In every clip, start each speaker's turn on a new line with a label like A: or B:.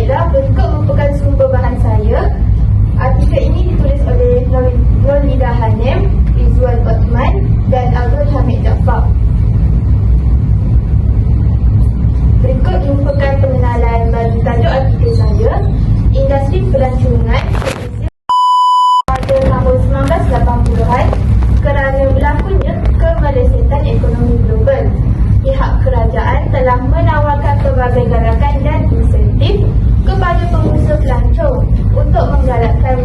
A: Baiklah, berikut merupakan sumber bahan saya. Artikel ini ditulis oleh Nurlida Hanem, Izzuan Othman dan Abdul Hamid Jaafar. Berikut merupakan pengenalan bagi tajuk artikel saya. Industri pelancongan pada tahun 1980-an kerana berlakunya kemelesetan ekonomi global. Pihak kerajaan telah menawarkan pelbagai gerakan dan insentif kepada pengusaha pelancong untuk menggalakkan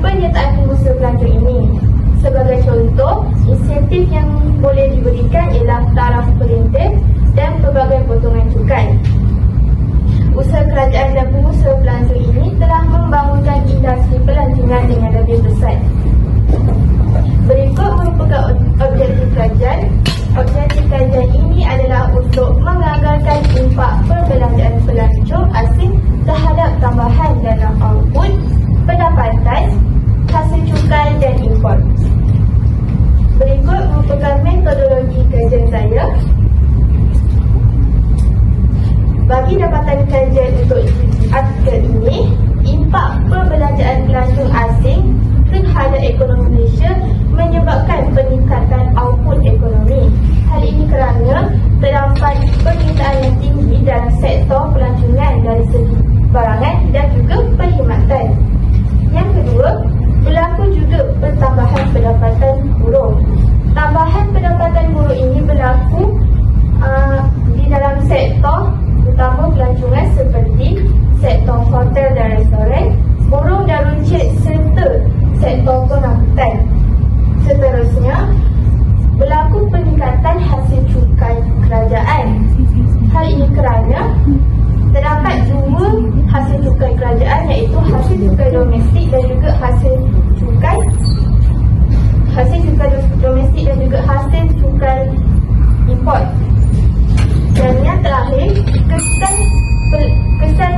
A: penyertaan pengusaha pelancong ini. Sebagai contoh, insentif yang boleh diberikan ialah taraf perintis dan pelbagai potongan cukai. Usaha kerajaan dan pengusaha pelancong ini telah membangunkan industri pelancongan dengan lebih besar. Berikut merupakan objektif kajian. Objektif kajian ini adalah untuk mengagalkan impak perbelanjaan pelancong asing terhadap tambahan dalam output, pendapatan, hasil cukai dan import. Berikut merupakan metodologi kajian saya. Bagi dapatan kajian untuk artikel ini, impak perbelanjaan pelancong asing terhadap ekonomi Malaysia menyebabkan peningkatan output ekonomi. Hal ini kerana terdapat permintaan yang tinggi dalam sektor pelancongan dari segi barangan dan juga perkhidmatan. Yang kedua, berlaku juga pertambahan pendapatan buruh. Tambahan pendapatan buruh ini berlaku di dalam sektor utama pelancongan seperti sektor hotel dan restoran, buruh dan runcit serta sektor pengangkutan. Seterusnya, berlaku peningkatan hasil cukai kerajaan. Hal ini kerana terdapat dua hasil cukai kerajaan, iaitu hasil cukai domestik dan juga hasil cukai domestik dan juga hasil cukai import. Dan yang terakhir, kesan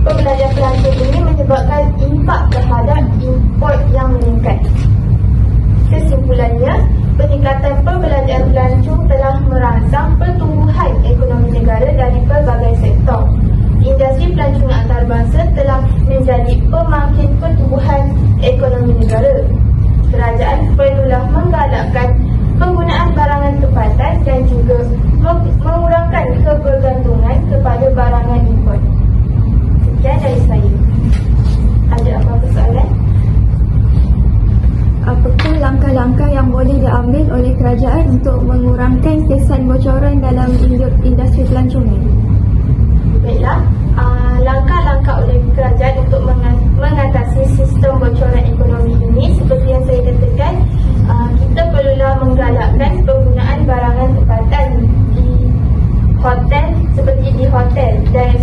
A: pembelajaran pelancong ini menyebabkan impak terhadap import yang meningkat. Kesimpulannya, peningkatan perbelanjaan pelancong telah merangsang pertumbuhan ekonomi negara dari pelbagai sektor. Industri pelancongan antarabangsa telah menjadi pemangkin pertumbuhan ekonomi negara. Kerajaan perlulah menggalakkan penggunaan barangan tempatan dan juga mengurangkan kebergantungan kepada barangan import. Sekian dari saya. Ada apa-apa soalan?
B: Apakah langkah-langkah yang boleh diambil oleh kerajaan untuk mengurangkan kesan bocoran dalam industri pelancongan?
A: Baiklah, langkah-langkah oleh kerajaan untuk mengatasi sistem bocoran ekonomi ini seperti yang saya katakan, kita perlulah menggalakkan penggunaan barangan tempatan di hotel, seperti di hotel dan